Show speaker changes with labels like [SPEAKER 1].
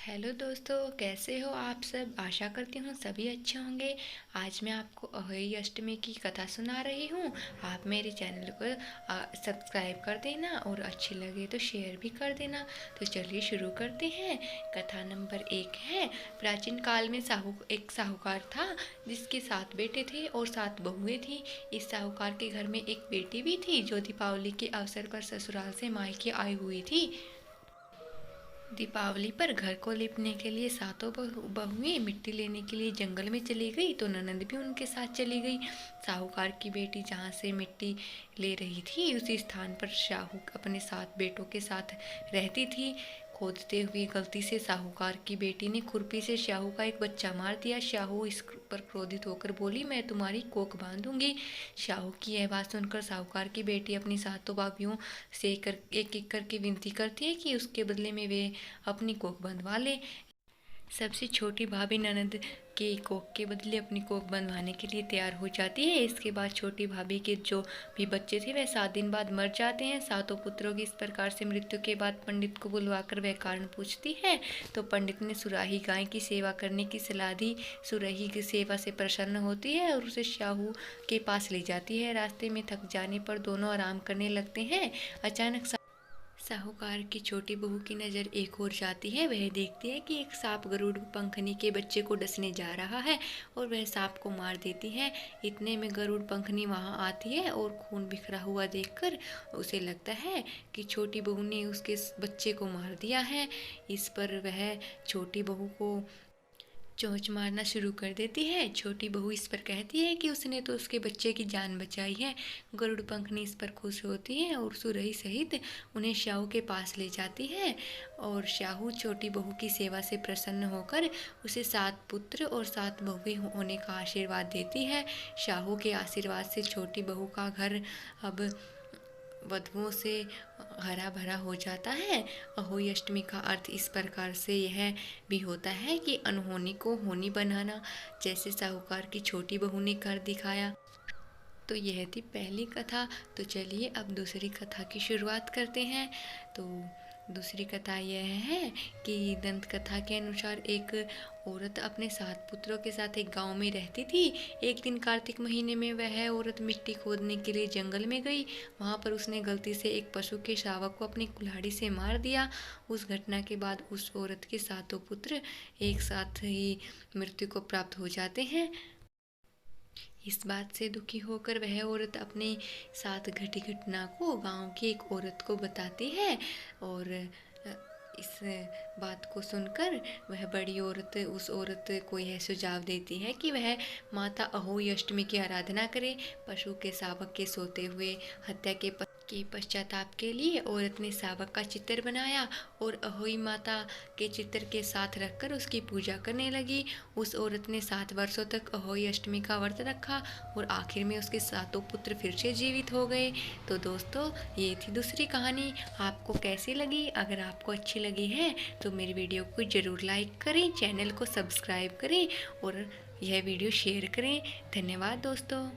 [SPEAKER 1] Hello दोस्तों, कैसे हो आप सब। आशा करती हूँ सभी अच्छे होंगे। आज मैं आपको अहोई अष्टमी की कथा सुना रही हूँ। आप मेरे चैनल को सब्सक्राइब कर देना और अच्छी लगे तो शेयर भी कर देना। तो चलिए शुरू करते हैं। कथा नंबर 1 है। प्राचीन काल में एक साहूकार था जिसके 7 बेटे थे और 7 बहुएं थी। इस साहूकार के घर में एक बेटी भी थी जो दीपावली के अवसर पर ससुराल से मायके आई हुई थी। दीपावली पर घर को लिपने के लिए सातों बहुएं मिट्टी लेने के लिए जंगल में चली गई तो ननद भी उनके साथ चली गई। साहूकार की बेटी जहाँ से मिट्टी ले रही थी उसी स्थान पर शाहू अपने 7 बेटों के साथ रहती थी। खोदते हुए गलती से साहूकार की बेटी ने खुरपी से शाहू का एक बच्चा मार दिया। शाहू इस पर क्रोधित होकर बोली, मैं तुम्हारी कोख बांधूंगी। शाहू की यह बात सुनकर साहूकार की बेटी अपनी सातों भाभियों से एक एक करके विनती करती है कि उसके बदले में वे अपनी कोख बंधवा ले। सबसे छोटी भाभी ननद के कोख के बदले अपनी कोख बंधवाने के लिए तैयार हो जाती है। इसके बाद छोटी भाभी के जो भी बच्चे थे वह 7 दिन बाद मर जाते हैं। सातों पुत्रों की इस प्रकार से मृत्यु के बाद पंडित को बुलवाकर वह कारण पूछती है तो पंडित ने सुराही गाय की सेवा करने की सलाह दी। सुराही की सेवा से प्रसन्न होती है और उसे शाहू के पास ले जाती है। रास्ते में थक जाने पर दोनों आराम करने लगते हैं। अचानक साहूकार की छोटी बहू की नज़र एक ओर जाती है। वह देखती है कि एक सांप गरुड़ पंखनी के बच्चे को डसने जा रहा है और वह सांप को मार देती है। इतने में गरुड़ पंखनी वहां आती है और खून बिखरा हुआ देखकर उसे लगता है कि छोटी बहू ने उसके बच्चे को मार दिया है। इस पर वह छोटी बहू को चोंच मारना शुरू कर देती है। छोटी बहू इस पर कहती है कि उसने तो उसके बच्चे की जान बचाई है। गरुड़ पंखनी इस पर खुश होती है और सुरही सहित उन्हें शाहू के पास ले जाती है और शाहू छोटी बहू की सेवा से प्रसन्न होकर उसे 7 पुत्र और 7 बहुएं होने का आशीर्वाद देती है। शाहू के आशीर्वाद से छोटी बहू का घर अब वधुओं से हरा भरा हो जाता है। अहोई अष्टमी का अर्थ इस प्रकार से यह भी होता है कि अनहोनी को होनी बनाना, जैसे साहूकार की छोटी बहू ने कर दिखाया। तो यह थी पहली कथा। तो चलिए अब दूसरी कथा की शुरुआत करते हैं। तो दूसरी कथा यह है कि दंत कथा के अनुसार एक औरत अपने 7 पुत्रों के साथ एक गांव में रहती थी। एक दिन कार्तिक महीने में वह औरत मिट्टी खोदने के लिए जंगल में गई। वहां पर उसने गलती से एक पशु के शावक को अपनी कुल्हाड़ी से मार दिया। उस घटना के बाद उस औरत के सातों पुत्र एक साथ ही मृत्यु को प्राप्त हो जाते हैं। इस बात से दुखी होकर वह औरत अपने साथ घटी घटना को गांव की एक औरत को बताती है और इस बात को सुनकर वह बड़ी औरत उस औरत को यह सुझाव देती है कि वह माता अहोई अष्टमी की आराधना करे। पशु के शावक के सोते हुए हत्या के पश्चाताप के लिए औरत ने शावक का चित्र बनाया और अहोई माता के चित्र के साथ रखकर उसकी पूजा करने लगी। उस औरत ने 7 वर्षों तक अहोई अष्टमी का व्रत रखा और आखिर में उसके सातों पुत्र फिर से जीवित हो गए। तो दोस्तों, ये थी दूसरी कहानी। आपको कैसी लगी? अगर आपको अच्छी लगी है तो मेरी वीडियो को ज़रूर लाइक करें, चैनल को सब्सक्राइब करें और यह वीडियो शेयर करें। धन्यवाद दोस्तों।